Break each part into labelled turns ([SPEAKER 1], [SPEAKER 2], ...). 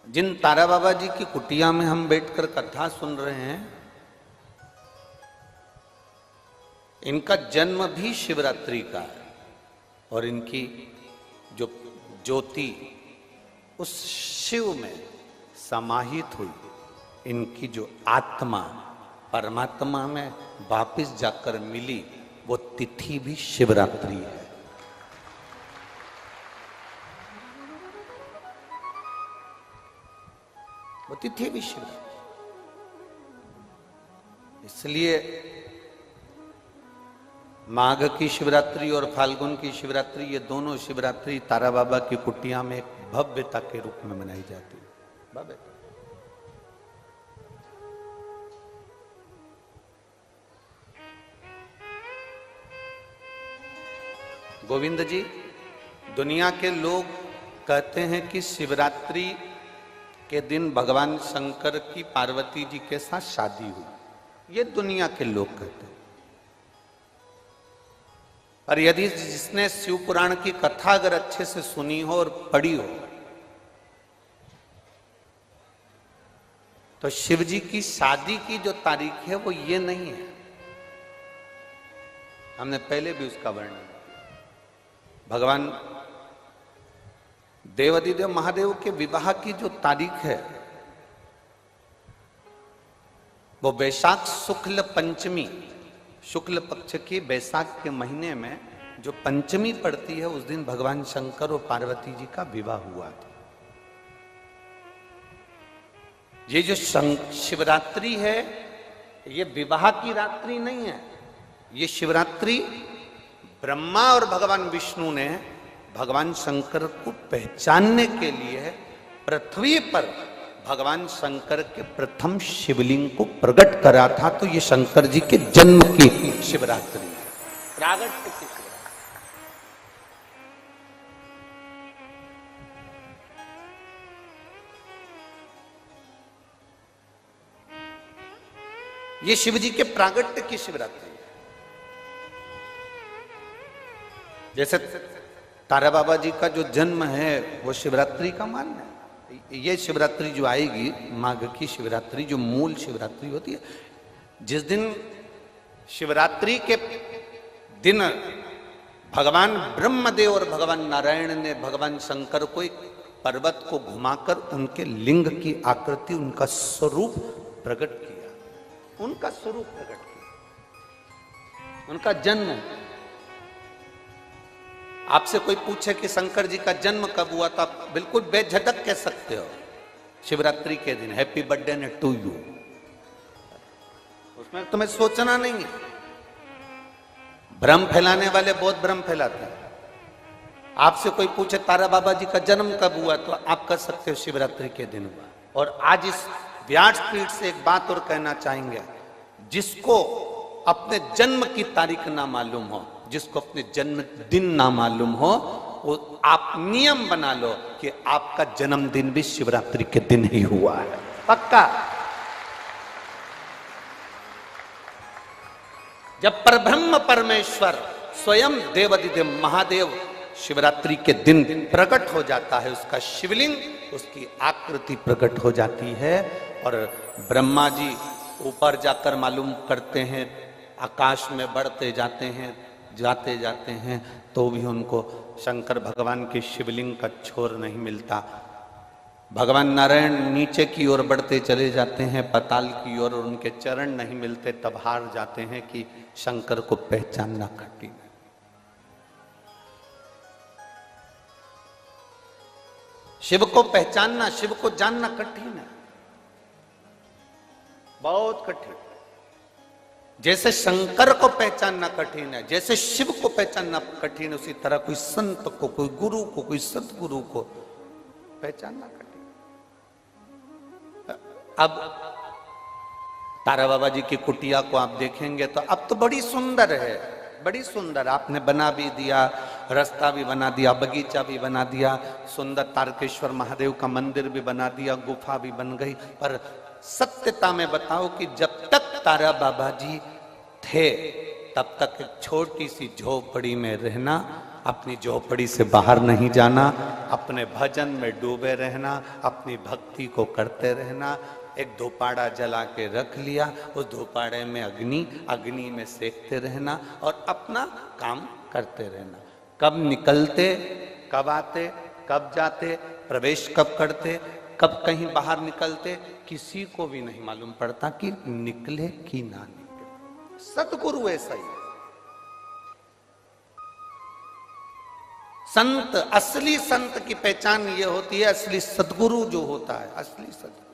[SPEAKER 1] जिन तारा बाबा जी की कुटिया में हम बैठकर कथा सुन रहे हैं, इनका जन्म भी शिवरात्रि का है और इनकी जो ज्योति उस शिव में समाहित हुई, इनकी जो आत्मा परमात्मा में वापिस जाकर मिली, वो तिथि भी शिवरात्रि है। वो तिथि भी शिवरात्रि। इसलिए माघ की शिवरात्रि और फाल्गुन की शिवरात्रि, ये दोनों शिवरात्रि तारा बाबा की कुटिया में एक भव्यता के रूप में मनाई जाती है। भव्य गोविंद जी, दुनिया के लोग कहते हैं कि शिवरात्रि के दिन भगवान शंकर की पार्वती जी के साथ शादी हुई। ये दुनिया के लोग कहते हैं। और यदि जिसने शिव पुराण की कथा अगर अच्छे से सुनी हो और पढ़ी हो, तो शिव जी की शादी की जो तारीख है वो ये नहीं है। हमने पहले भी उसका वर्णन किया। भगवान देवाधिदेव महादेव के विवाह की जो तारीख है वो वैशाख शुक्ल पंचमी, शुक्ल पक्ष की वैशाख के महीने में जो पंचमी पड़ती है, उस दिन भगवान शंकर और पार्वती जी का विवाह हुआ था। ये जो शिवरात्रि है, ये विवाह की रात्रि नहीं है। ये शिवरात्रि ब्रह्मा और भगवान विष्णु ने भगवान शंकर को पहचानने के लिए पृथ्वी पर भगवान शंकर के प्रथम शिवलिंग को प्रकट करा था। तो ये शंकर जी के जन्म की शिवरात्रि है, प्रागट्य की शिवरात्रि। ये शिव जी के प्रागट्य की शिवरात्रि है। जैसे तारा बाबा जी का जो जन्म है वो शिवरात्रि का मान्य है। ये शिवरात्रि जो आएगी, माघ की शिवरात्रि, जो मूल शिवरात्रि होती है, जिस दिन शिवरात्रि के दिन भगवान ब्रह्मदेव और भगवान नारायण ने भगवान शंकर को एक पर्वत को घुमाकर उनके लिंग की आकृति, उनका स्वरूप प्रकट किया। उनका स्वरूप प्रकट किया, उनका जन्म। आपसे कोई पूछे कि शंकर जी का जन्म कब हुआ, तो आप बिल्कुल बेझिझक कह सकते हो शिवरात्रि के दिन, हैप्पी बर्थडे टू यू। उसमें तुम्हें सोचना नहीं है। भ्रम फैलाने वाले बहुत भ्रम फैलाते हैं। आपसे कोई पूछे तारा बाबा जी का जन्म कब हुआ, तो आप कह सकते हो शिवरात्रि के दिन हुआ। और आज इस व्यासपीठ से एक बात और कहना चाहेंगे, जिसको अपने जन्म की तारीख ना मालूम हो, जिसको अपने जन्मदिन ना मालूम हो, वो आप नियम बना लो कि आपका जन्मदिन भी शिवरात्रि के दिन ही हुआ है, पक्का। जब परब्रह्म परमेश्वर स्वयं देवाधिदेव महादेव शिवरात्रि के दिन प्रकट हो जाता है, उसका शिवलिंग, उसकी आकृति प्रकट हो जाती है। और ब्रह्मा जी ऊपर जाकर मालूम करते हैं, आकाश में बढ़ते जाते हैं, जाते जाते हैं, तो भी उनको शंकर भगवान के शिवलिंग का छोर नहीं मिलता। भगवान नारायण नीचे की ओर बढ़ते चले जाते हैं, पाताल की ओर, और उनके चरण नहीं मिलते। तब हार जाते हैं कि शंकर को पहचानना कठिन है। शिव को पहचानना, शिव को जानना कठिन है, बहुत कठिन। जैसे शंकर को पहचानना कठिन है, जैसे शिव को पहचानना कठिन है, उसी तरह कोई संत को, कोई गुरु को, कोई सतगुरु को पहचानना कठिन। अब तारा बाबा जी की कुटिया को आप देखेंगे तो अब तो बड़ी सुंदर है, बड़ी सुंदर। आपने बना भी दिया, रास्ता भी बना दिया, बगीचा भी बना दिया, सुंदर तारकेश्वर महादेव का मंदिर भी बना दिया, गुफा भी बन गई। पर सत्यता में बताओ कि जब तक तारा बाबा जी थे, तब तक एक छोटी सी झोपड़ी में रहना अपनी झोपड़ी से बाहर नहीं जाना, अपने भजन में डूबे रहना, अपनी भक्ति को करते रहना। एक धूपाड़ा जला के रख लिया, उस धूपाड़े में अग्नि में सेकते रहना और अपना काम करते रहना। कब निकलते, कब आते, कब जाते, प्रवेश कब करते, कब कहीं बाहर निकलते, किसी को भी नहीं मालूम पड़ता कि निकले कि ना निकले। सतगुरु ऐसा ही है। संत, असली संत की पहचान ये होती है, असली सतगुरु जो होता है, असली सतगुरु।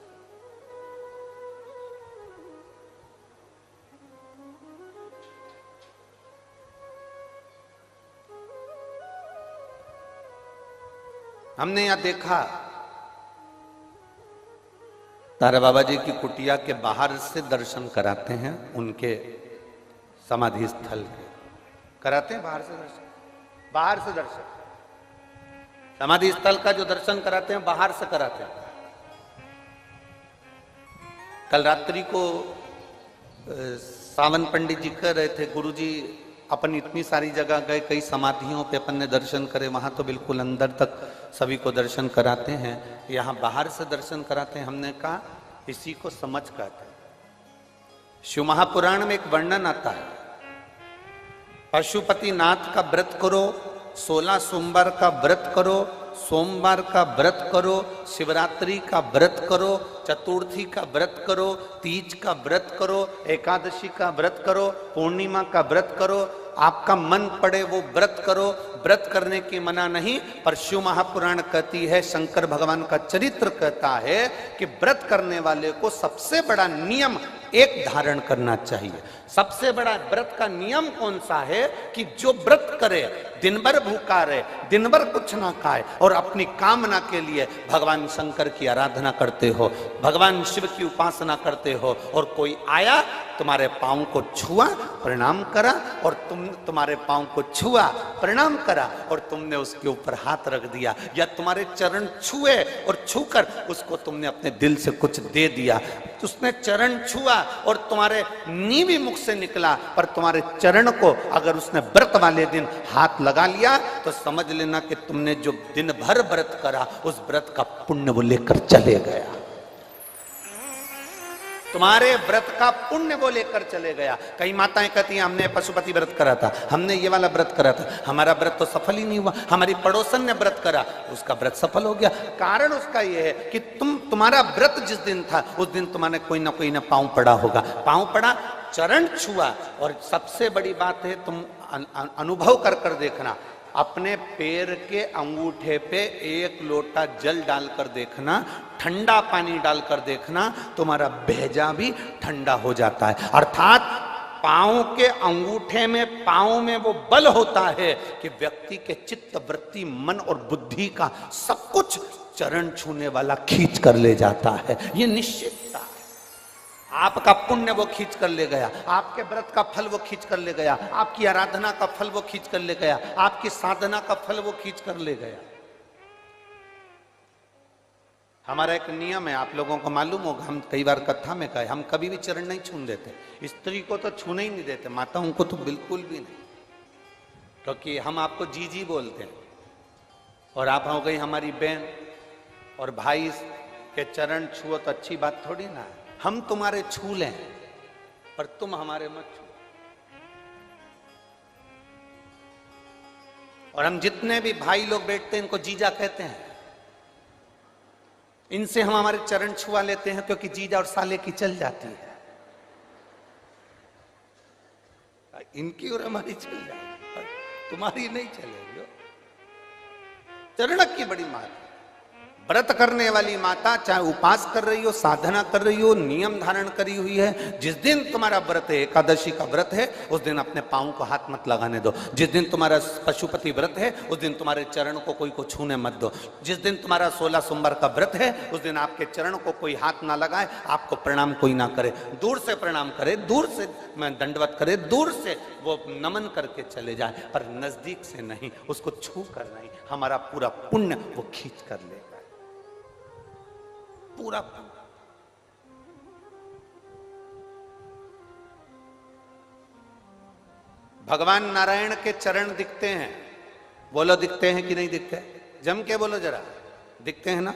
[SPEAKER 1] हमने यहां देखा तारा बाबा जी की कुटिया के बाहर से दर्शन कराते हैं, उनके समाधि स्थल के कराते हैं, बाहर से दर्शन समाधि स्थल का जो दर्शन कराते हैं बाहर से कराते हैं। कल रात्रि को सावन पंडित जी कह रहे थे, गुरुजी अपन इतनी सारी जगह गए, कई समाधियों पे अपन ने दर्शन करे, वहां तो बिल्कुल अंदर तक सभी को दर्शन कराते हैं, यहाँ बाहर से दर्शन कराते हैं। हमने कहा इसी को समझ कहते हैं। शिव महापुराण में एक वर्णन आता है, पशुपति नाथ का व्रत करो, 16 सोमवार का व्रत करो, सोमवार का व्रत करो, शिवरात्रि का व्रत करो, चतुर्थी का व्रत करो, तीज का व्रत करो, एकादशी का व्रत करो, पूर्णिमा का व्रत करो, आपका मन पड़े वो व्रत करो। व्रत करने की मना नहीं, पर शिव महापुराण कहती है, शंकर भगवान का चरित्र कहता है कि व्रत करने वाले को सबसे बड़ा नियम एक धारण करना चाहिए। सबसे बड़ा व्रत का नियम कौन सा है कि जो व्रत करे, दिन भर भूखा रहे, दिन भर कुछ ना खाए और अपनी कामना के लिए भगवान शंकर की आराधना करते हो, भगवान शिव की उपासना करते हो, और कोई आया तुम्हारे पांव को छुआ, प्रणाम करा, और तुम्हारे पांव को छुआ, प्रणाम करा, और तुमने उसके ऊपर हाथ रख दिया, या तुम्हारे चरण छुए और छूकर उसको तुमने अपने दिल से कुछ दे दिया, उसने चरण छुआ और तुम्हारे नीवी मुख से निकला, पर तुम्हारे चरण को अगर उसने व्रत वाले दिन हाथ लगा लिया तो समझ लेना कि तुमने जो दिन भर व्रत करा उस व्रत का पुण्य वो लेकर चले गया, तुम्हारे व्रत का पुण्य वो लेकर चले गया। कई माताएं कहती हैं हमने पशुपति व्रत करा था, हमने ये वाला व्रत करा था, हमारा व्रत तो सफल ही नहीं हुआ, हमारी पड़ोसन ने व्रत करा, उसका व्रत सफल हो गया। कारण उसका ये है कि तुम्हारा व्रत जिस दिन था उस दिन तुम्हारे कोई ना पांव पड़ा होगा, पांव पड़ा, चरण छुआ, और सबसे बड़ी बात है तुम अनुभव कर देखना, अपने पैर के अंगूठे पे एक लोटा जल डालकर देखना, ठंडा पानी डालकर देखना, तुम्हारा भेजा भी ठंडा हो जाता है। अर्थात पांव के अंगूठे में, पांव में वो बल होता है कि व्यक्ति के चित्त, वृत्ति, मन और बुद्धि का सब कुछ चरण छूने वाला खींच कर ले जाता है। ये निश्चितता, आपका पुण्य वो खींच कर ले गया, आपके व्रत का फल वो खींच कर ले गया, आपकी आराधना का फल वो खींच कर ले गया, आपकी साधना का फल वो खींच कर ले गया। हमारा एक नियम है, आप लोगों को मालूम होगा, हम कई बार कथा में कहे, हम कभी भी चरण नहीं छूने देते, स्त्री को तो छूने ही नहीं देते, माताओं को तो बिल्कुल भी नहीं, क्योंकि हम आपको जीजी बोलते हैं और आप हो गई हमारी बहन, और भाई के चरण छुओ तो अच्छी बात थोड़ी ना है। हम तुम्हारे छू लें पर तुम हमारे मत छू। और हम जितने भी भाई लोग बैठते हैं इनको जीजा कहते हैं, इनसे हम हमारे चरण छुआ लेते हैं क्योंकि जीजा और साले की चल जाती है, इनकी और हमारी चल जाएगी, तुम्हारी नहीं चलेगी। चरण की बड़ी मात, व्रत करने वाली माता चाहे उपास कर रही हो, साधना कर रही हो, नियम धारण करी हुई है, जिस दिन तुम्हारा व्रत है, एकादशी का व्रत है, उस दिन अपने पांव को हाथ मत लगाने दो। जिस दिन तुम्हारा पशुपति व्रत है उस दिन तुम्हारे चरण को कोई को छूने मत दो। जिस दिन तुम्हारा 16 सोमवार का व्रत है उस दिन आपके चरण को कोई हाथ ना लगाए, आपको प्रणाम कोई ना करे, दूर से प्रणाम करे, दूर से दंडवत करे, दूर से वो नमन करके चले जाए, पर नजदीक से नहीं, उसको छू कर नहीं। हमारा पूरा पुण्य वो खींच कर लेगा, पूरा। भगवान नारायण के चरण दिखते हैं, बोलो दिखते हैं कि नहीं दिखते? जम के बोलो जरा, दिखते हैं ना?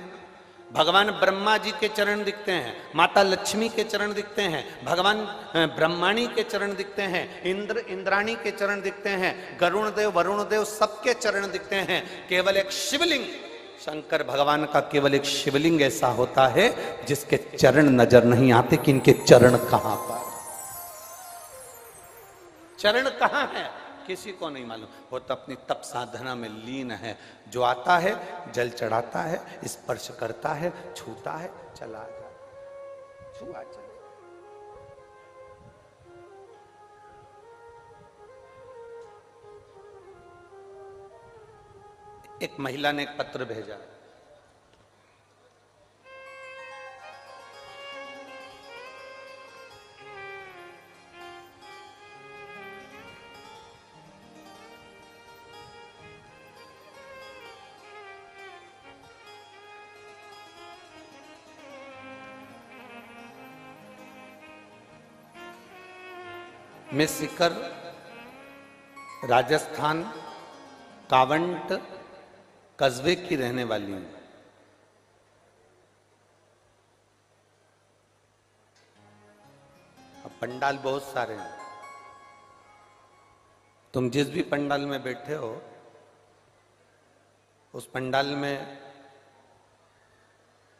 [SPEAKER 1] भगवान ब्रह्मा जी के चरण दिखते हैं, माता लक्ष्मी के चरण दिखते हैं, भगवान ब्रह्माणी के चरण दिखते हैं, इंद्र इंद्राणी के चरण दिखते हैं, गरुण देव वरुण देव सबके चरण दिखते हैं। केवल एक शिवलिंग, शंकर भगवान का केवल एक शिवलिंग ऐसा होता है जिसके चरण नजर नहीं आते कि इनके चरण कहां पर, चरण कहां है किसी को नहीं मालूम। वो तो अपनी तप साधना में लीन है। जो आता है जल चढ़ाता है, स्पर्श करता है, छूता है, चला जाता, छुआ चले। एक महिला ने एक पत्र भेजा, मैं सीकर राजस्थान कावंट कस्बे की रहने वाली हूं। अब पंडाल बहुत सारे हैं, तुम जिस भी पंडाल में बैठे हो उस पंडाल में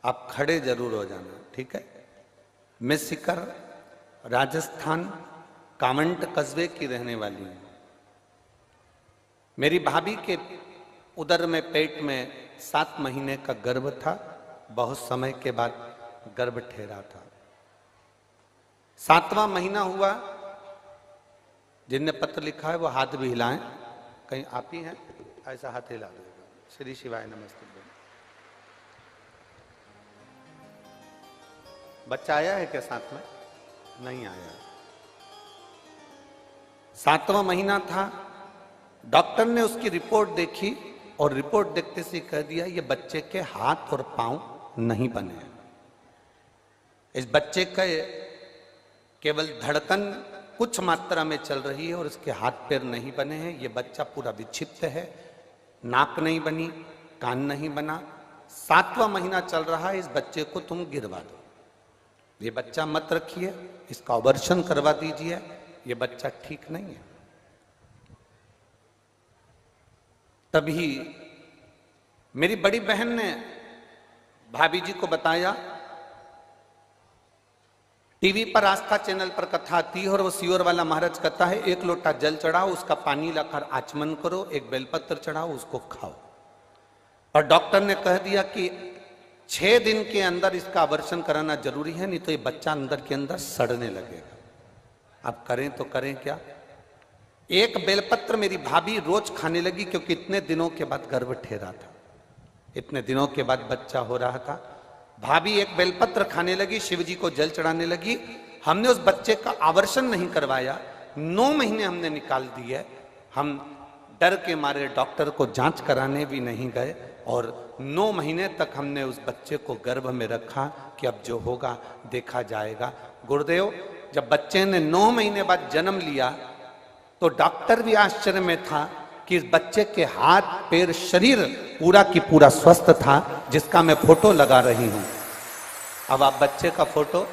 [SPEAKER 1] आप खड़े जरूर हो जाना, ठीक है? मैं सीकर राजस्थान कावंट कस्बे की रहने वाली हूं। मेरी भाभी के उदर में पेट में 7 महीने का गर्भ था। बहुत समय के बाद गर्भ ठहरा था। 7वां महीना हुआ। जिनने पत्र लिखा है वो हाथ भी हिलाएं, कहीं आप ही हैं ऐसा हाथ हिला देगा। श्री शिवाय नमस्ते। बच्चा आया है क्या साथ में? नहीं आया। 7वां महीना था। डॉक्टर ने उसकी रिपोर्ट देखी और रिपोर्ट देखते से कह दिया ये बच्चे के हाथ और पांव नहीं बने। इस बच्चे का केवल धड़कन कुछ मात्रा में चल रही है और इसके हाथ पैर नहीं बने हैं। ये बच्चा पूरा विक्षिप्त है, नाक नहीं बनी, कान नहीं बना। 7वां महीना चल रहा है। इस बच्चे को तुम गिरवा दो, ये बच्चा मत रखिए, इसका ऑपरेशन करवा दीजिए, ये बच्चा ठीक नहीं है। तभी मेरी बड़ी बहन ने भाभी जी को बताया। टीवी पर आस्था चैनल पर कथा आती है और वो सियोर वाला महाराज कहता है 1 लोटा जल चढ़ाओ, उसका पानी लाकर आचमन करो, 1 बेलपत्र चढ़ाओ, उसको खाओ। और डॉक्टर ने कह दिया कि 6 दिन के अंदर इसका ऑपरेशन कराना जरूरी है, नहीं तो ये बच्चा अंदर के अंदर सड़ने लगेगा। अब करें तो करें क्या? 1 बेलपत्र मेरी भाभी रोज खाने लगी, क्योंकि इतने दिनों के बाद गर्भ ठहरा था, इतने दिनों के बाद बच्चा हो रहा था। भाभी 1 बेलपत्र खाने लगी, शिव जी को जल चढ़ाने लगी। हमने उस बच्चे का ऑपरेशन नहीं करवाया, 9 महीने हमने निकाल दिए। हम डर के मारे डॉक्टर को जांच कराने भी नहीं गए और 9 महीने तक हमने उस बच्चे को गर्भ में रखा कि अब जो होगा देखा जाएगा। गुरुदेव, जब बच्चे ने 9 महीने बाद जन्म लिया तो डॉक्टर भी आश्चर्य में था कि इस बच्चे के हाथ पैर शरीर पूरा की पूरा स्वस्थ था, जिसका मैं फोटो लगा रही हूं। अब आप बच्चे का फोटो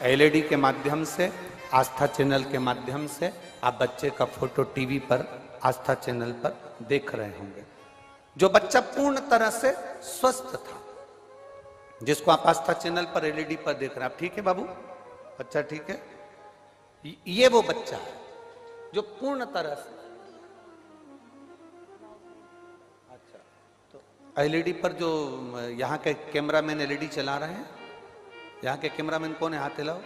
[SPEAKER 1] एलईडी के माध्यम से, आस्था चैनल के माध्यम से आप बच्चे का फोटो टीवी पर आस्था चैनल पर देख रहे होंगे। जो बच्चा पूर्ण तरह से स्वस्थ था, जिसको आप आस्था चैनल पर एलईडी पर देख रहे हैं। आप ठीक है बाबू? बच्चा ठीक है? ये वो बच्चा है जो पूर्ण तरह से। अच्छा, तो एलईडी पर जो यहाँ के कैमरामैन एलईडी चला रहे हैं, यहाँ के कैमरामैन कौन है? हाथ हिलाओ।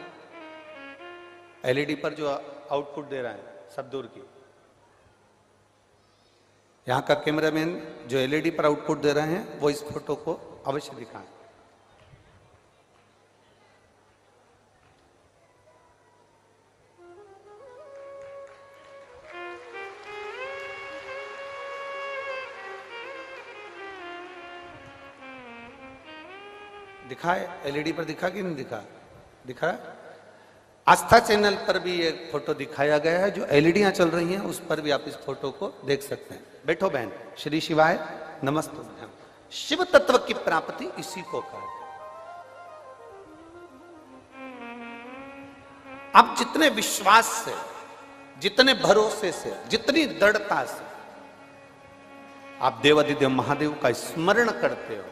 [SPEAKER 1] एलईडी पर जो आउटपुट दे रहा है सब दूर की, यहाँ का कैमरामैन जो एलईडी पर आउटपुट दे रहे हैं वो इस फोटो को अवश्य दिखाएं। दिखा है? एलईडी पर दिखा कि नहीं दिखा? दिखा है? आस्था चैनल पर भी एक फोटो दिखाया गया है, जो एलईडियां चल रही हैं उस पर भी आप इस फोटो को देख सकते हैं। बैठो बहन। श्री शिवाय नमस्तुभ्यम। शिव तत्व की प्राप्ति इसी को कहा। आप जितने विश्वास से, जितने भरोसे से, जितनी दृढ़ता से आप देवाधिदेव महादेव का स्मरण करते हो,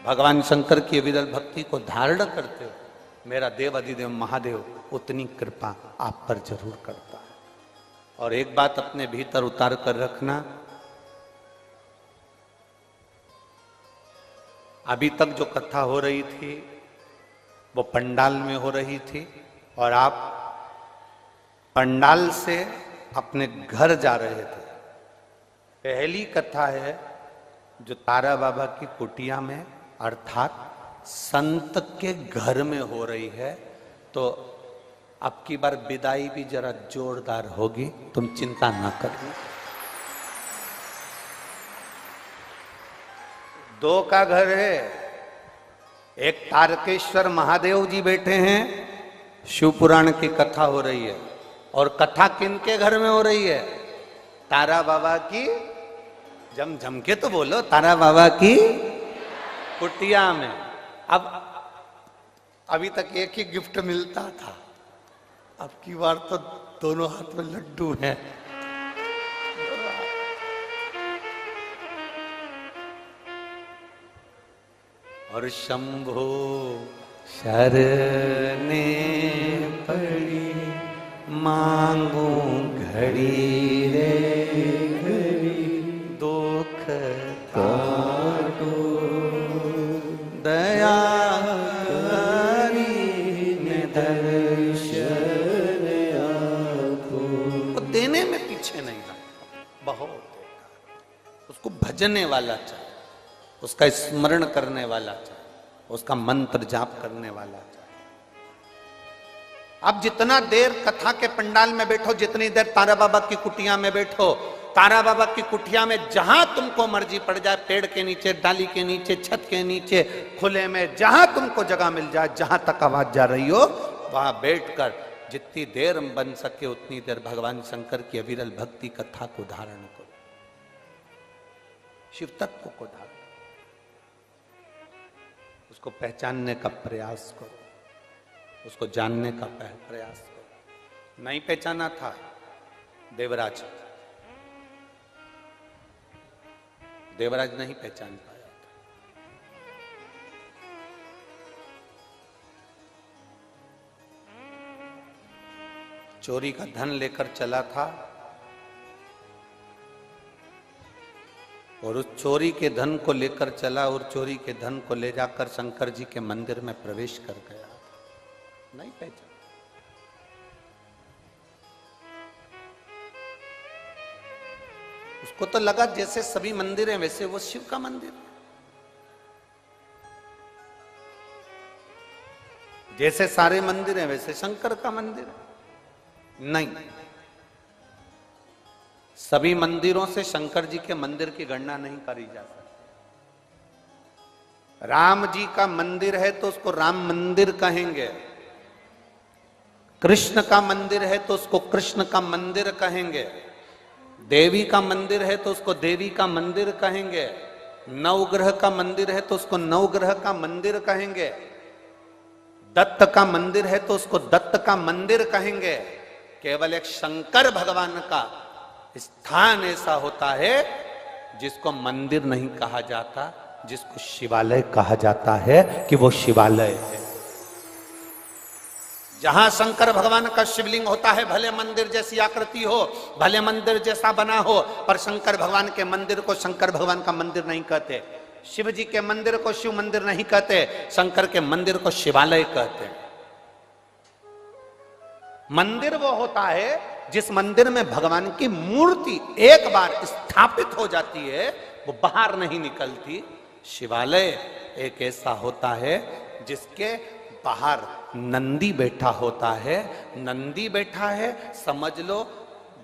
[SPEAKER 1] भगवान शंकर की विरल भक्ति को धारण करते हो, मेरा देवाधिदेव महादेव उतनी कृपा आप पर जरूर करता है। और एक बात अपने भीतर उतार कर रखना, अभी तक जो कथा हो रही थी वो पंडाल में हो रही थी, और आप पंडाल से अपने घर जा रहे थे। पहली कथा है जो तारा बाबा की कुटिया में अर्थात संत के घर में हो रही है। तो अब की बार विदाई भी जरा जोरदार होगी, तुम चिंता ना करना। दो का घर है, एक तारकेश्वर महादेव जी बैठे हैं, शिव पुराण की कथा हो रही है, और कथा किनके घर में हो रही है? तारा बाबा की, जम के तो बोलो, तारा बाबा की कुटिया में। अब अभी तक एक ही गिफ्ट मिलता था, अब की बार तो दोनों हाथ में लड्डू हैं। और शंभो शरणे पड़ी मांगू घड़ी रे घड़ी, दुख काटो दया दर्शन आँखों। वो देने में पीछे नहीं रहा, बहुत देगा। उसको भजने वाला चाहिए, उसका स्मरण करने वाला चाहिए, उसका मंत्र जाप करने वाला चाहिए। आप जितना देर कथा के पंडाल में बैठो, जितनी देर तारा बाबा की कुटिया में बैठो, तारा बाबा की कुटिया में जहां तुमको मर्जी पड़ जाए, पेड़ के नीचे, डाली के नीचे, छत के नीचे, खुले में, जहां तुमको जगह मिल जाए, जहां तक आवाज जा रही हो, वहां बैठकर जितनी देर बन सके उतनी देर भगवान शंकर की अविरल भक्ति कथा को धारण करो, शिव तत्व को धारण, उसको पहचानने का प्रयास करो, उसको जानने का प्रयास करो। नहीं पहचाना था देवराज नहीं पहचान पाया था। चोरी का धन लेकर चला था, और उस चोरी के धन को लेकर चला, और चोरी के धन को ले जाकर शंकर जी के मंदिर में प्रवेश कर गया। नहीं पहचान। उसको तो लगा जैसे सभी मंदिर हैं वैसे वो शिव का मंदिर है, जैसे सारे मंदिर हैं वैसे शंकर का मंदिर है। नहीं, सभी मंदिरों से शंकर जी के मंदिर की गणना नहीं करी जा सकती। राम जी का मंदिर है तो उसको राम मंदिर कहेंगे, कृष्ण का मंदिर है तो उसको कृष्ण का मंदिर कहेंगे, देवी का मंदिर है तो उसको देवी का मंदिर कहेंगे, नवग्रह का मंदिर है तो उसको नवग्रह का मंदिर कहेंगे, दत्त का मंदिर है तो उसको दत्त का मंदिर कहेंगे। केवल एक शंकर भगवान का स्थान ऐसा होता है जिसको मंदिर नहीं कहा जाता, जिसको शिवालय कहा जाता है कि वो शिवालय है। जहां शंकर भगवान का शिवलिंग होता है, भले मंदिर जैसी आकृति हो, भले मंदिर जैसा बना हो, पर शंकर भगवान के मंदिर को शंकर भगवान का मंदिर नहीं कहते, शिव जी के मंदिर को शिव मंदिर नहीं कहते, शंकर के मंदिर को शिवालय कहते हैं। मंदिर वो होता है जिस मंदिर में भगवान की मूर्ति एक बार स्थापित हो जाती है, वो बाहर नहीं निकलती। शिवालय एक ऐसा होता है जिसके बाहर नंदी बैठा होता है। नंदी बैठा है, समझ लो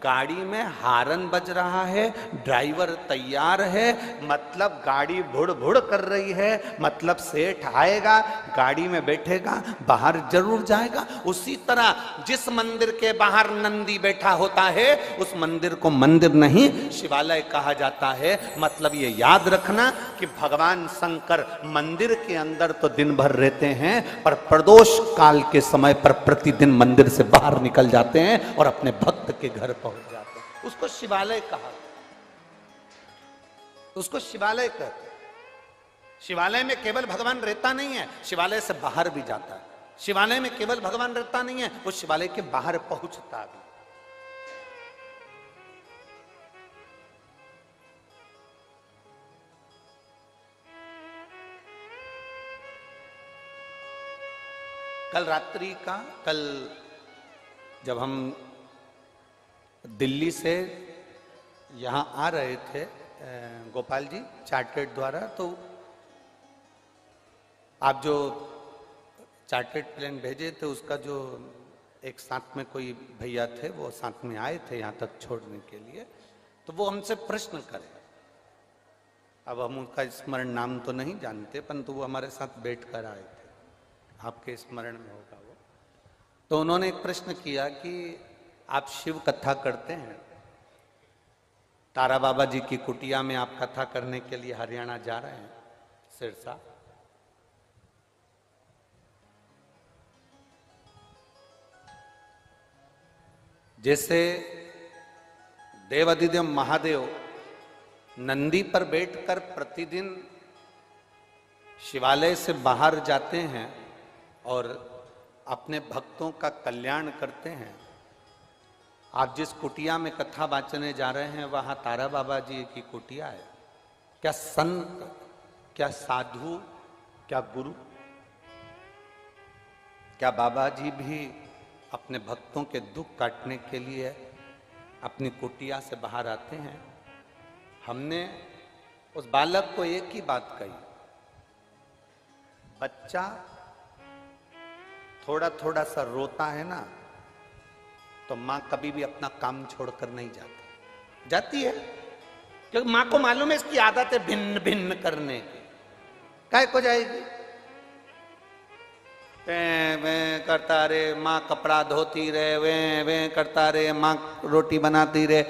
[SPEAKER 1] गाड़ी में हारन बज रहा है, ड्राइवर तैयार है, मतलब गाड़ी भुड़ भुड़ कर रही है, मतलब सेठ आएगा, गाड़ी में बैठेगा, बाहर जरूर जाएगा। उसी तरह जिस मंदिर के बाहर नंदी बैठा होता है उस मंदिर को मंदिर नहीं शिवालय कहा जाता है। मतलब ये याद रखना कि भगवान शंकर मंदिर के अंदर तो दिन भर रहते हैं, पर प्रदोष काल के समय पर प्रतिदिन मंदिर से बाहर निकल जाते हैं और अपने भक्त के घर पहुंच जाते हैं। उसको शिवालय कहा, उसको शिवालय कहते हैं। शिवालय में केवल भगवान रहता नहीं है, शिवालय से बाहर भी जाता है। शिवालय में केवल भगवान रहता नहीं है, वो शिवालय के बाहर पहुंचता भी। कल रात्रि का, कल जब हम दिल्ली से यहाँ आ रहे थे गोपाल जी चार्टर्ड द्वारा, तो आप जो चार्टर्ड प्लेन भेजे थे उसका जो एक साथ में कोई भैया थे वो साथ में आए थे यहाँ तक छोड़ने के लिए, तो वो हमसे प्रश्न करे। अब हम उनका स्मरण नाम तो नहीं जानते, परंतु वो हमारे साथ बैठ कर आए थे, आपके स्मरण में होगा वो। तो उन्होंने एक प्रश्न किया कि आप शिव कथा करते हैं, तारा बाबा जी की कुटिया में आप कथा करने के लिए हरियाणा जा रहे हैं, सिरसा। जैसे देवाधिदेव महादेव नंदी पर बैठकर प्रतिदिन शिवालय से बाहर जाते हैं और अपने भक्तों का कल्याण करते हैं, आप जिस कुटिया में कथा वाचने जा रहे हैं वहां तारा बाबा जी की कुटिया है। क्या संत, क्या साधु, क्या गुरु, क्या बाबा जी भी अपने भक्तों के दुख काटने के लिए अपनी कुटिया से बाहर आते हैं? हमने उस बालक को एक ही बात कही, बच्चा थोड़ा थोड़ा सा रोता है ना, तो मां कभी भी अपना काम छोड़कर नहीं जाती है, क्योंकि मां को मालूम है इसकी आदत है भिन्न भिन्न करने की। काय को जाएगी? वे करता रे, माँ कपड़ा धोती रहे, वे करता रे, माँ रोटी बनाती रहे,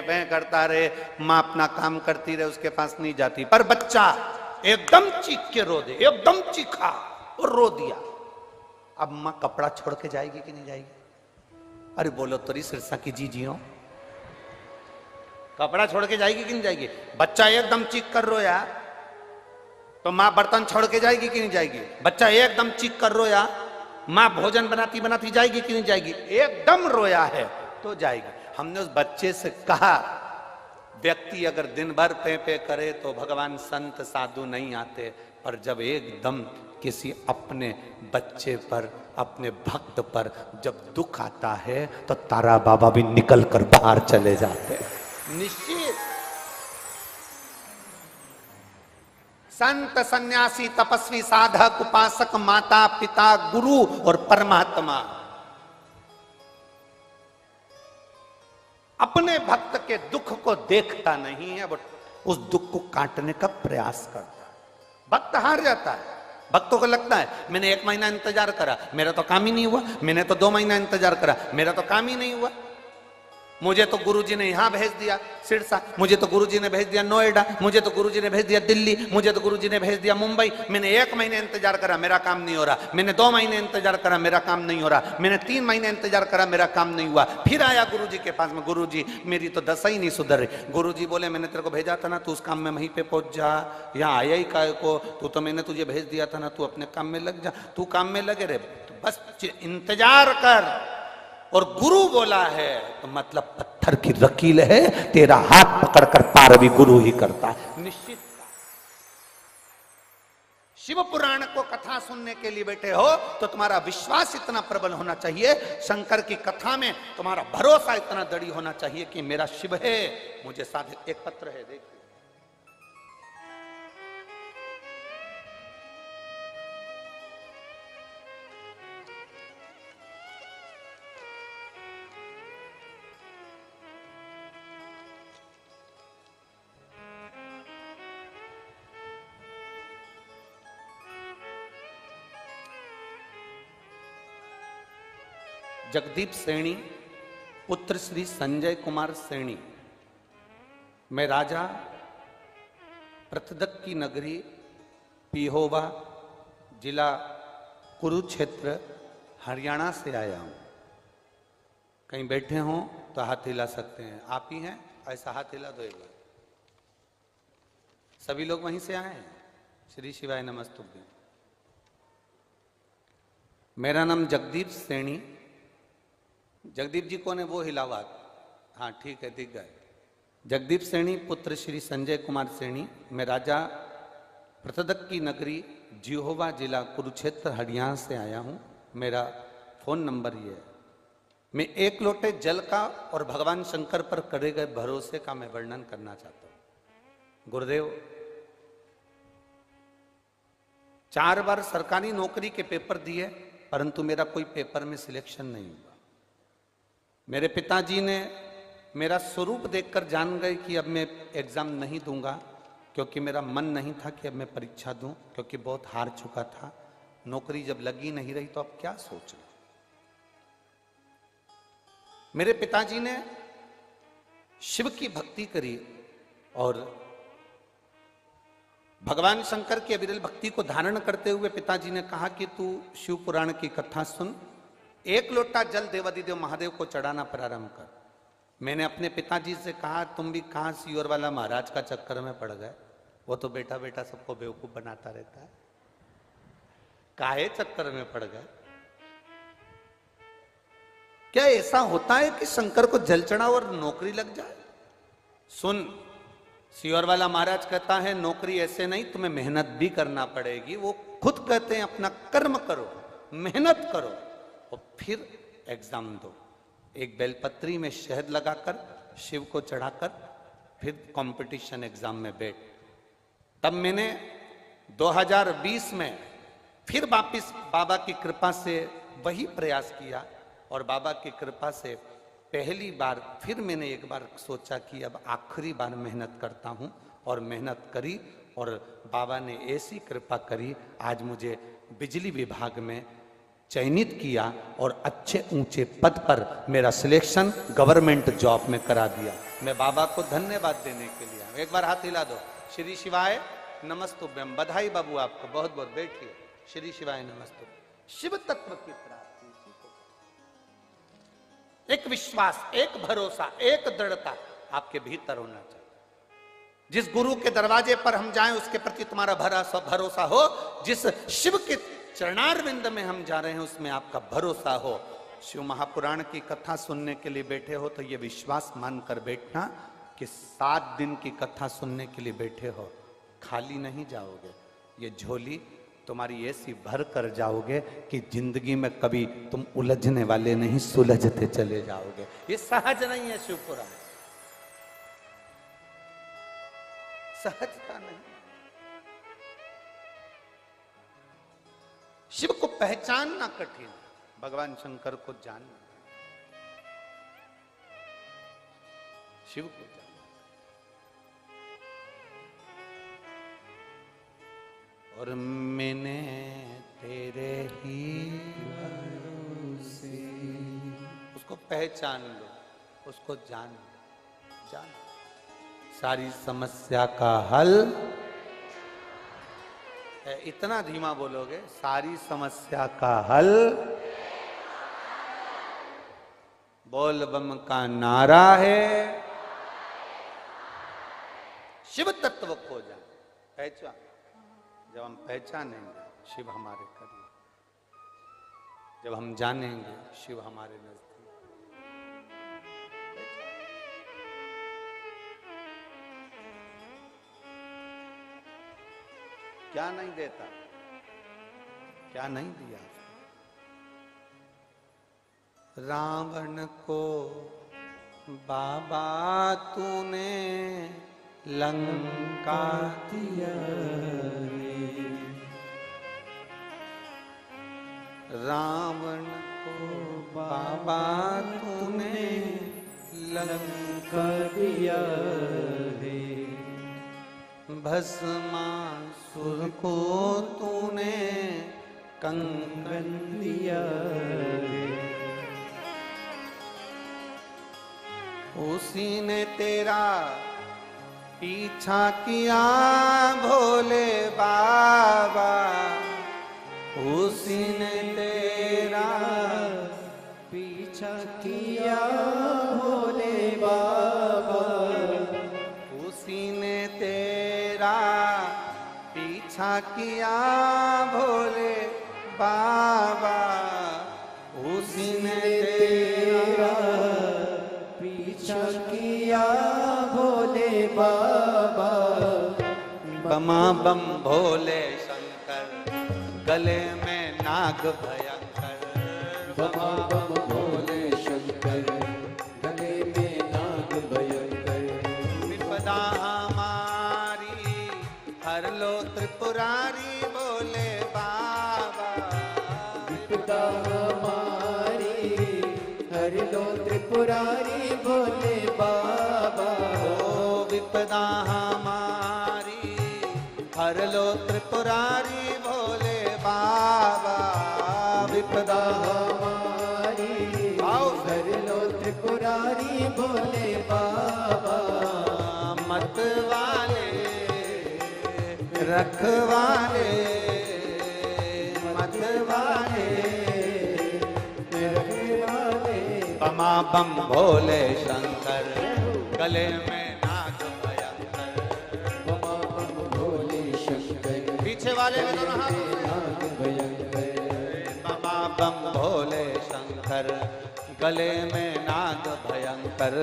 [SPEAKER 1] वे करता रे, माँ अपना काम करती रहे, उसके पास नहीं जाती। पर बच्चा एकदम चीख के रो दे, एकदम चीखा और रो दिया, अब माँ कपड़ा छोड़ के जाएगी कि नहीं जाएगी? अरे बोलो तो सिरसा की जीजियों, कपड़ा छोड़ के जाएगी कि नहीं जाएगी? बच्चा एकदम चीख कर रोया तो माँ बर्तन छोड़ के जाएगी कि नहीं जाएगी? बच्चा एकदम चीख कर रोया, माँ भोजन बनाती बनाती जाएगी कि नहीं जाएगी? एकदम रोया है तो जाएगी। हमने उस बच्चे से कहा, व्यक्ति अगर दिन भर पे पे करे तो भगवान संत साधु नहीं आते, पर जब एकदम किसी अपने बच्चे पर, अपने भक्त पर जब दुख आता है तो तारा बाबा भी निकल कर बाहर चले जाते हैं। निश्चित संत, सन्यासी, तपस्वी, साधक, उपासक, माता पिता, गुरु और परमात्मा अपने भक्त के दुख को देखता नहीं है, बट उस दुख को काटने का प्रयास करता है। भक्त हार जाता है, भक्तों को लगता है मैंने 1 महीना इंतजार करा, मेरा तो काम ही नहीं हुआ, मैंने तो 2 महीना इंतजार करा, मेरा तो काम ही नहीं हुआ, मुझे तो गुरुजी ने यहां भेज दिया सिरसा, मुझे तो गुरुजी ने भेज दिया नोएडा, मुझे तो गुरुजी ने भेज दिया दिल्ली, मुझे तो गुरुजी ने भेज दिया मुंबई, मैंने 1 महीने इंतजार करा, मेरा काम नहीं हो रहा, मैंने 2 महीने इंतजार करा, मेरा काम नहीं हो रहा, मैंने 3 महीने इंतजार करा, मेरा काम नहीं हुआ। फिर आया गुरुजी के पास में, गुरुजी मेरी तो दशा ही नहीं सुधर रही। गुरुजी बोले मैंने तेरे को भेजा था ना, तू उस काम में वहीं पे पहुंच जा, यहाँ आया ही काय को, तू तो मैंने तुझे भेज दिया था ना, तू अपने काम में लग जा, तू काम में लगे रहे, तो बस इंतजार कर। और गुरु बोला है तो मतलब पत्थर की रकील है, तेरा हाथ पकड़कर पार भी गुरु ही करता है। निश्चित शिव पुराण को कथा सुनने के लिए बैठे हो तो तुम्हारा विश्वास इतना प्रबल होना चाहिए, शंकर की कथा में तुम्हारा भरोसा इतना दृढ़ होना चाहिए कि मेरा शिव है, मुझे साधे। एक पत्र है, देखिए, जगदीप सैणी पुत्र श्री संजय कुमार सैणी, मैं राजा पृथदक की नगरी पिहोवा, जिला कुरुक्षेत्र, हरियाणा से आया हूं। कहीं बैठे हों तो हाथ हिला सकते हैं। आप ही हैं? ऐसा हाथ हिला दो एक बार। सभी लोग वहीं से आए हैं? श्री शिवाय नमस्तुभ्यं। मेरा नाम जगदीप सैणी। जगदीप जी कौन है? वो हिलावा। हाँ ठीक है, दिख गए। जगदीप सैणी पुत्र श्री संजय कुमार सैणी, मैं राजा पृथदक की नगरी जिहोवा, जिला कुरुक्षेत्र, हरियाणा से आया हूं। मेरा फोन नंबर ये है। मैं एक लोटे जल का और भगवान शंकर पर करे गए भरोसे का मैं वर्णन करना चाहता हूं। गुरुदेव, 4 बार सरकारी नौकरी के पेपर दिए, परंतु मेरा कोई पेपर में सिलेक्शन नहीं हुआ। मेरे पिताजी ने मेरा स्वरूप देखकर जान गए कि अब मैं एग्जाम नहीं दूंगा, क्योंकि मेरा मन नहीं था कि अब मैं परीक्षा दूं, क्योंकि बहुत हार चुका था। नौकरी जब लगी नहीं रही तो अब क्या सोचना। मेरे पिताजी ने शिव की भक्ति करी और भगवान शंकर की अविरल भक्ति को धारण करते हुए पिताजी ने कहा कि तू शिव पुराण की कथा सुन, 1 लोटा जल देवादिदेव महादेव को चढ़ाना प्रारंभ कर। मैंने अपने पिताजी से कहा, तुम भी कहां सियोर वाला महाराज का चक्कर में पड़ गए? वो तो बेटा बेटा सबको बेवकूफ बनाता रहता है, काहे चक्कर में पड़ गए? क्या ऐसा होता है कि शंकर को जल चढ़ाओ और नौकरी लग जाए? सुन, सियोर वाला महाराज कहता है नौकरी ऐसे नहीं, तुम्हें मेहनत भी करना पड़ेगी। वो खुद कहते हैं अपना कर्म करो, मेहनत करो और फिर एग्जाम दो। एक बेलपत्री में शहद लगाकर शिव को चढ़ाकर फिर कंपटीशन एग्जाम में बैठ। तब मैंने 2020 में फिर वापिस बाबा की कृपा से वही प्रयास किया और बाबा की कृपा से पहली बार फिर मैंने एक बार सोचा कि अब आखिरी बार मेहनत करता हूं, और मेहनत करी और बाबा ने ऐसी कृपा करी, आज मुझे बिजली विभाग में चयनित किया और अच्छे ऊंचे पद पर मेरा सिलेक्शन गवर्नमेंट जॉब में करा दिया। मैं बाबा को धन्यवाद देने के लिए एक बार हाथ हिला दो। श्री शिवाय नमस्तुभ्यं। बधाई बाबू आपको, बहुत बहुत बैठिए। श्री शिवाय नमस्तुभ्यं। शिव तत्व की प्राप्ति, एक विश्वास, एक भरोसा, एक दृढ़ता आपके भीतर होना चाहिए। जिस गुरु के दरवाजे पर हम जाएं उसके प्रति तुम्हारा भरोसा हो, जिस शिव के चरणारविंद में हम जा रहे हैं उसमें आपका भरोसा हो। शिव महापुराण की कथा सुनने के लिए बैठे हो तो ये विश्वास मानकर बैठना कि 7 दिन की कथा सुनने के लिए बैठे हो, खाली नहीं जाओगे। ये झोली तुम्हारी ऐसी भर कर जाओगे कि जिंदगी में कभी तुम उलझने वाले नहीं, सुलझते चले जाओगे। ये सहज नहीं है शिवपुराण, सहजता नहीं। शिव को पहचानना कठिन, भगवान शंकर को जानना, शिव को जानना। और मैंने तेरे ही भरोसे, उसको पहचान लो, उसको जान लो, जान लो। सारी समस्या का हल, इतना धीमा बोलोगे, सारी समस्या का हल बोल बम का नारा है। शिव तत्व को जान, पहचान। जब हम पहचानेंगे शिव हमारे करीब, जब हम जानेंगे शिव हमारे नजदीक। क्या नहीं देता, क्या नहीं दिया? रावण को बाबा तूने लंका दिया रे, रावण को बाबा तूने लंका दिया रे, भस्मासुर को तूने कंगन दिया रे। उसी ने तेरा पीछा किया भोले बाबा, उसी ने तेरा
[SPEAKER 2] पीछा किया भोले बाबा,
[SPEAKER 1] उसी ने तेरा पीछा किया भोले बाबा, उसी ने तेरा
[SPEAKER 2] पीछा किया भोले बाबा।
[SPEAKER 1] बमा बम भोले शंकर, गले में नाग भयंकर,
[SPEAKER 2] बमा बम भोले शंकर, गले में नाग भयंकर।
[SPEAKER 1] विपदा हमारी हर लो त्रिपुरारी भोले बाबा,
[SPEAKER 2] विपदा हमारी हर लो त्रिपुरारी भोले बाबा।
[SPEAKER 1] ओ विपदा हमारी हर लो त्रिपुरारी भोले बाबा, विपदा
[SPEAKER 2] हमारी हर लो त्रिपुरारी भोले बाबा।
[SPEAKER 1] मत वाले रखवाले, मत वाले
[SPEAKER 2] रखवाले।
[SPEAKER 1] बमा बम भोले शंकर, गले में नाग भयंकर,
[SPEAKER 2] बमा बम भोले शंकर,
[SPEAKER 1] पीछे वाले में दोनों हाथ
[SPEAKER 2] नाग भयंकर।
[SPEAKER 1] बमा बम भोले शंकर, गले में नाग भयंकर,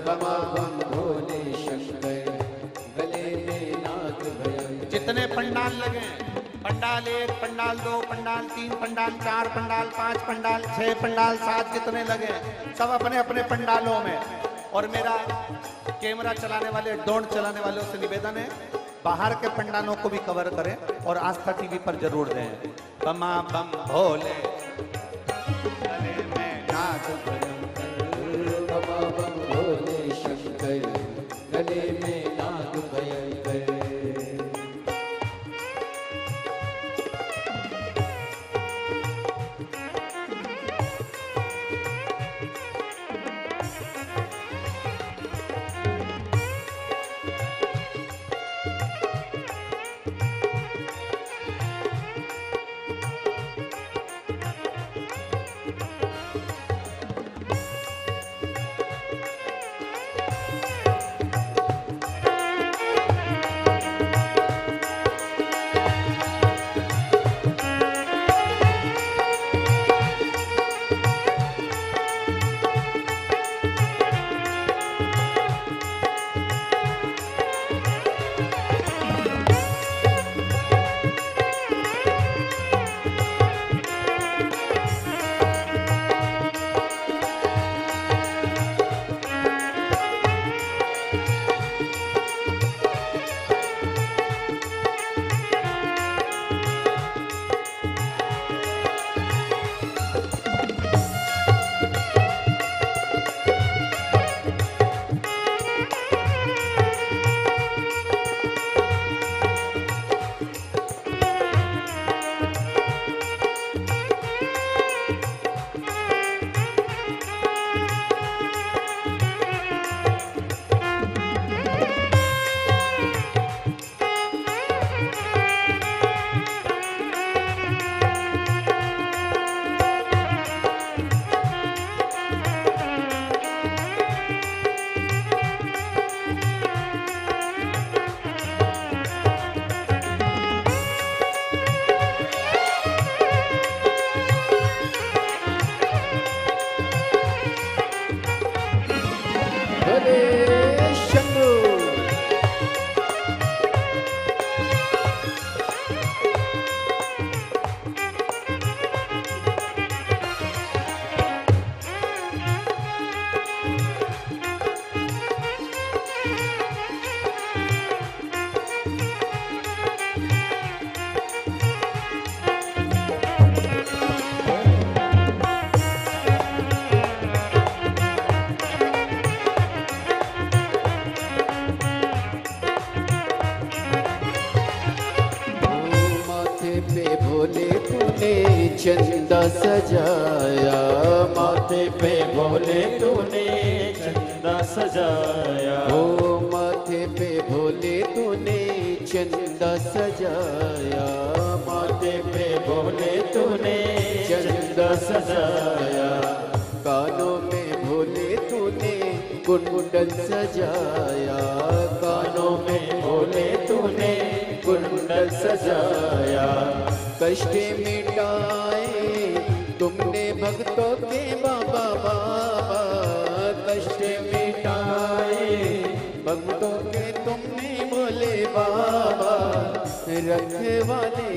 [SPEAKER 2] बमा बम भोले शंकर, गले में नाग भयंकर।
[SPEAKER 1] जितने पंडाल लगे, पंडाल 1, पंडाल 2, पंडाल 3, पंडाल 4, पंडाल 5, पंडाल 6, पंडाल 7 जितने लगे, सब अपने अपने पंडालों में। और मेरा कैमरा चलाने वाले, ड्रोन चलाने वालों से निवेदन है, बाहर के पंडालों को भी कवर करें और आस्था टीवी पर जरूर दें। बमा बम भोले, गले में नाग भयंकर,
[SPEAKER 2] बमा बम भोले शंकर, गले में नाग भयंकर। भोले तू तूने चंदा सजाया, माथे पे भोले तूने
[SPEAKER 3] चंदा सजाया,
[SPEAKER 2] ओ माथे पे भोले तूने चंदा सजाया,
[SPEAKER 3] माथे पे भोले तूने
[SPEAKER 2] चंदा सजाया, कानों में भोले तूने कुंडल सजाया,
[SPEAKER 3] कानों में भोले तूने कुंडल सजाया,
[SPEAKER 2] कष्ट मिटाए तुमने भक्तों के बाबा बाबा, कष्ट मिटाए भक्तों के तुमने भोले बाबा, रखवाले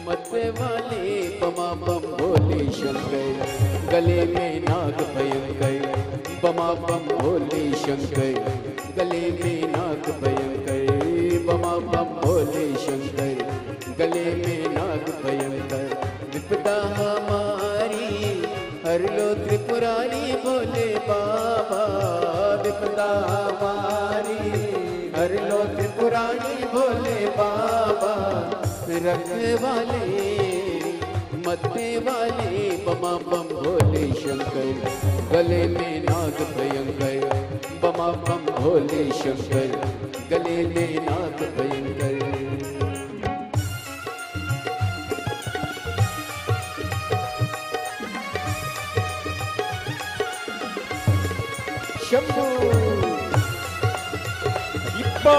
[SPEAKER 2] मत वाले बमा बम भोले शंकर, गले में नाग भयंकर, बमा बम भोले शंकर, गले में नाग भयंकर, बमा बम भोले शंकर, गले में नाग भयंकर, विपदा हमारी हर लो त्रिपुरारी भोले बाबा, विपदा हमारी हर लो त्रिपुरारी भोले बाबा, रखवाले मत्ते वाले बमा बम भोले शंकर, गले में नाग भयंकर, बमा बम भोले शंकर, गले में नाग भयंकर। शंभू
[SPEAKER 3] इप्पा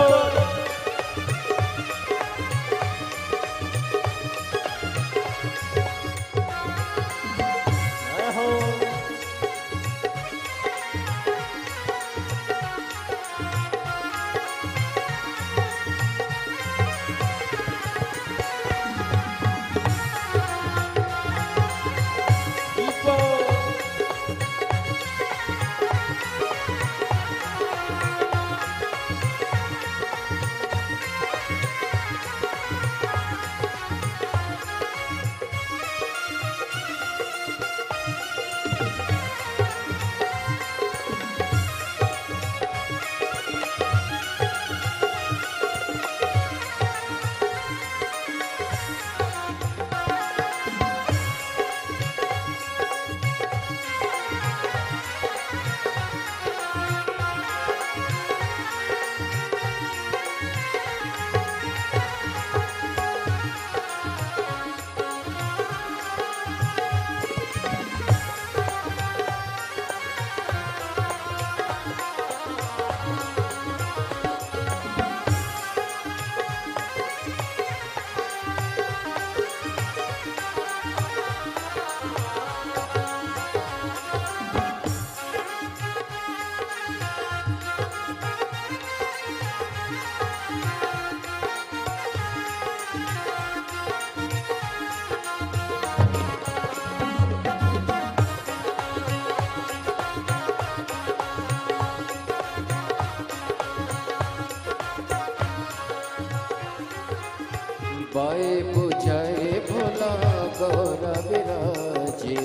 [SPEAKER 2] बाए बुझाए भोला गौरा विराजे,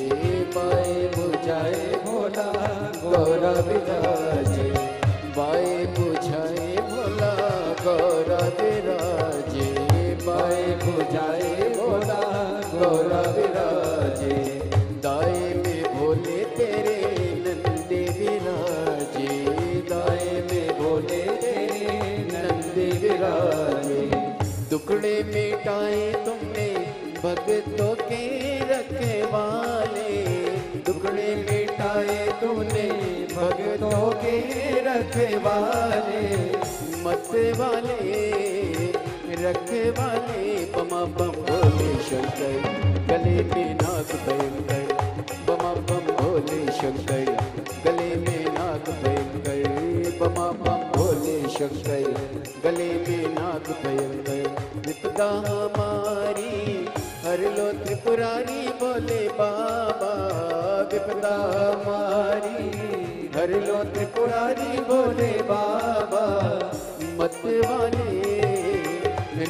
[SPEAKER 2] बाए बुझाए भोला गौरा विराजे, बाए बुझाए भोला गौरा विराजे, बाए बुझाए भोला गौरा विराजे, दाए में भोले तेरे नंदे विराजे, दाए में भोले तेरे नंदे विराजे, दुखड़े मिटाए तुमने भक्तों के रखवाले, दुखड़े मिटाए तुमने भक्तों के रखवाले, मत वाले रखवाले बमा बम भोले शंकर, गले में नाग भयंकर, बमा बम भोले शंकर, गले में नाग भयंकर, बमा बम भोले शंकर, गले में नाग भयंकर, विपदा हमारी हर लो त्रिपुरारी भोले बाबा, विपदा हमारी हर लो त्रिपुरारी भोले बाबा, मत वाले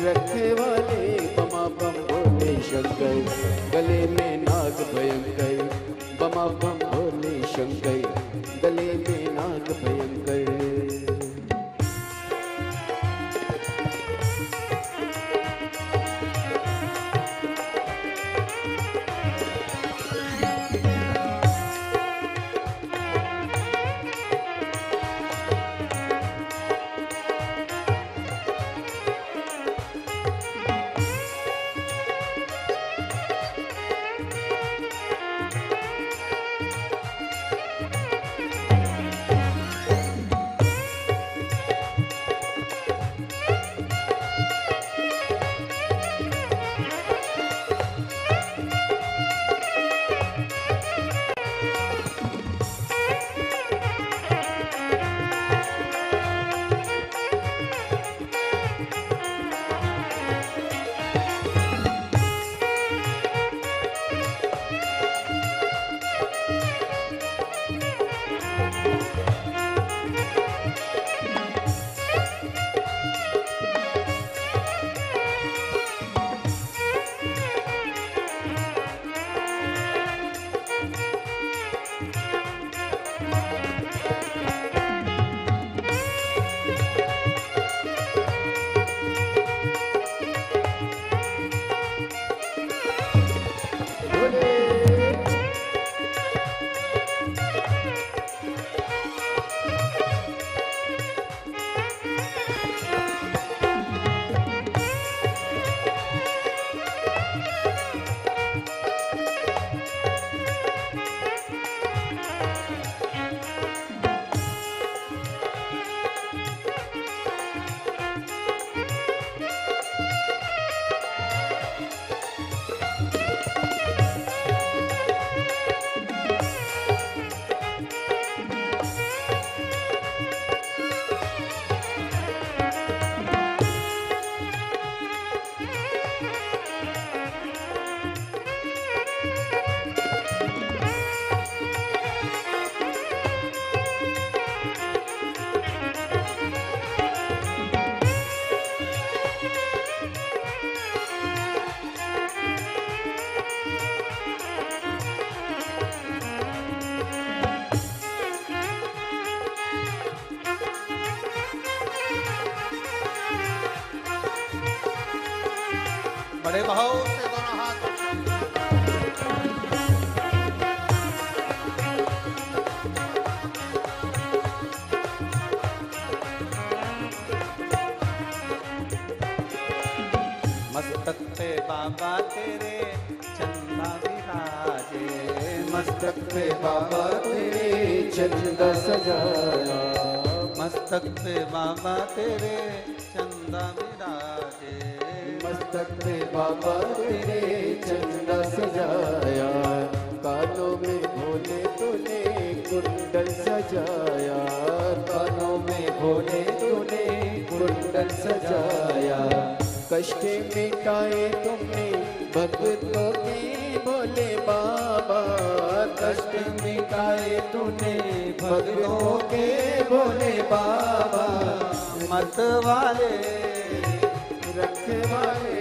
[SPEAKER 2] रखवाले बमा बम भोले शंकर, गले में नाग भयंकर, बमा बम भोले शंकर, गले में नाग भयंकर।
[SPEAKER 1] बड़े भाव से दोनों हाथ मस्तक पे बाबा तेरे चंदा विराजे,
[SPEAKER 2] मस्तक पे बाबा तेरे चंदा सजाया,
[SPEAKER 1] मस्तक पे बाबा तेरे चंदा विराजे,
[SPEAKER 2] मस्तक पे बाबा तेरे चंदा सजाया, कानों में भोले तूने कुंडल सजाया, कानों में भोले तूने कुंडल सजाया, कष्ट मिटाए तुमने भक्तों के भोले बाबा, कष्ट मिटाए तूने भक्तों के भोले बाबा,
[SPEAKER 1] मत वाले
[SPEAKER 2] रखवाले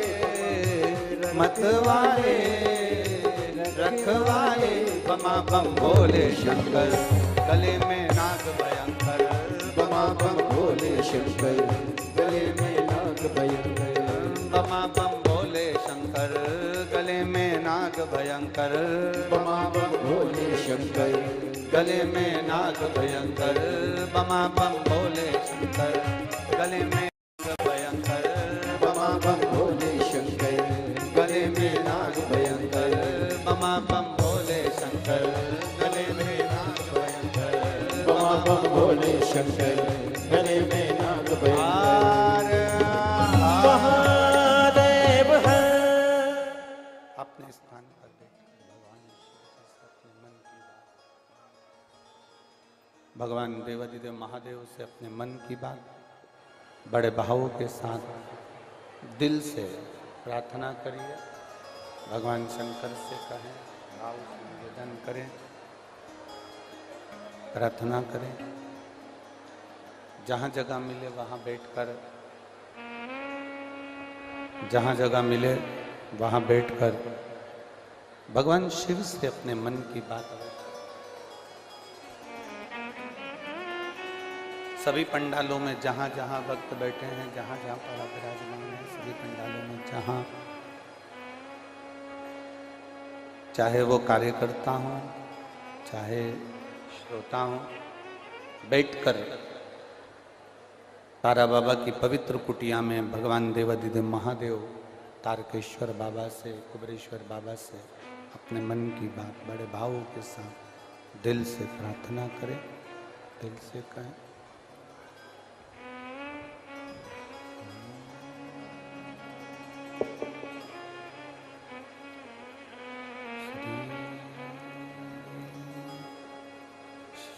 [SPEAKER 1] मत वाले रखवाले, बमा बम भोले शंकर, गले में नाग भयंकर,
[SPEAKER 2] बमा बम भोले शंकर, गले में नाग भयंकर,
[SPEAKER 1] बमा बम भोले शंकर, गले में नाग भयंकर,
[SPEAKER 2] बमा बम भोले शंकर,
[SPEAKER 1] गले में नाग भयंकर, बमा बम भोले शंकर, गले में नाग भयंकर,
[SPEAKER 2] बमा बम भोले शंकर,
[SPEAKER 1] गले में नाग भयंकर, बमा बम भोले शंकर, गले में नाग भयंकर,
[SPEAKER 2] बमा बम भोले शंकर, गले में नाग भयंकर।
[SPEAKER 3] महादेव है।
[SPEAKER 1] अपने स्थान पर बैठकर भगवान शिव से अपने मन की बात, भगवान देवादिदेव महादेव से अपने मन की बात बड़े भावों के साथ दिल से प्रार्थना करिए। भगवान शंकर से कहें, भाव से निवेदन करें, प्रार्थना करें। जहाँ जगह मिले वहाँ बैठकर, जहाँ जगह मिले वहाँ बैठकर भगवान शिव से अपने मन की बात। सभी पंडालों में जहाँ जहाँ भक्त बैठे हैं, जहाँ जहाँ पड़ा विराजमान है, सभी पंडालों में जहाँ, चाहे वो कार्यकर्ता हो चाहे श्रोता हो, बैठकर तारा बाबा की पवित्र कुटिया में भगवान देवादिदेव महादेव तारकेश्वर बाबा से, कुबेरेश्वर बाबा से अपने मन की बात बड़े भावों के साथ दिल से प्रार्थना करें, दिल से कहें।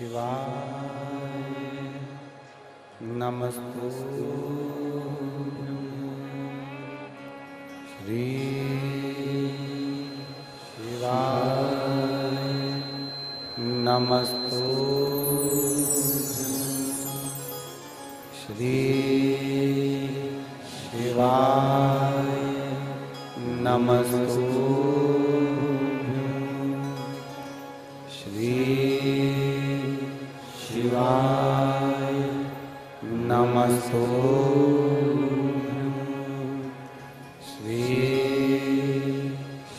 [SPEAKER 1] शिवाय नमस्तु श्री शिवाय नमस्तु श्री शिवाय नमस्तु श्री शिवाय नमस्तु श्री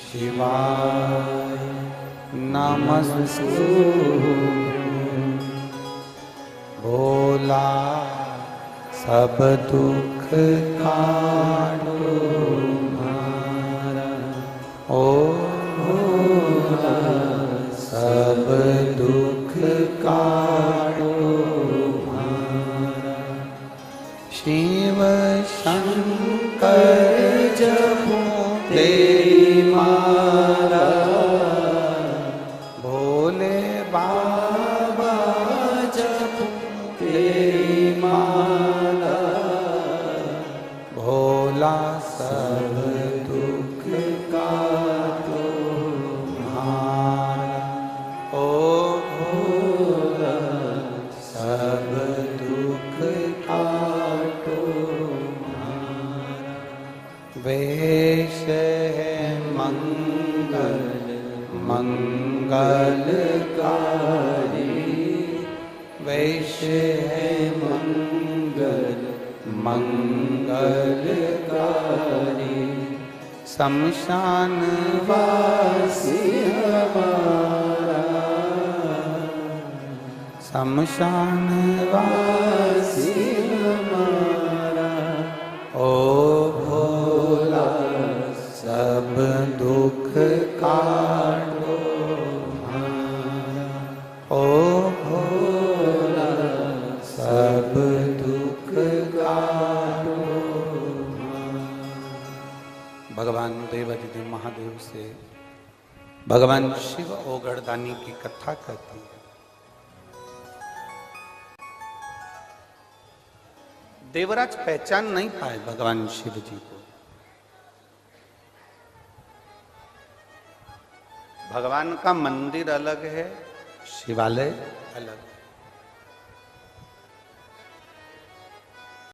[SPEAKER 1] शिवाय नमस्तु। भोला सब दुख काटो मारा, ओ भोला सब दुख काटो मारा, शिव शंकर जपो तेरी माला, भोले बाबा जपो तेरी माला, भोला सब दुख काटो मारा, ओ भोला सब दुख काटो मारा। वेश है मंगल मंगलकारी, वेश है मंगल मंगलकारी, शमशान
[SPEAKER 2] वासी हमारा,
[SPEAKER 1] शमशान
[SPEAKER 2] वासी हमारा,
[SPEAKER 1] ओ भोला सब दुख काटो हमारा, ओ भोला सब दुख काटो हमारा। भगवान देवाधिदेव महादेव से भगवान शिव ओगड़दानी की कथा कहती है। देवराज पहचान नहीं पाए भगवान शिव जी को। भगवान का मंदिर अलग है, शिवालय अलग है।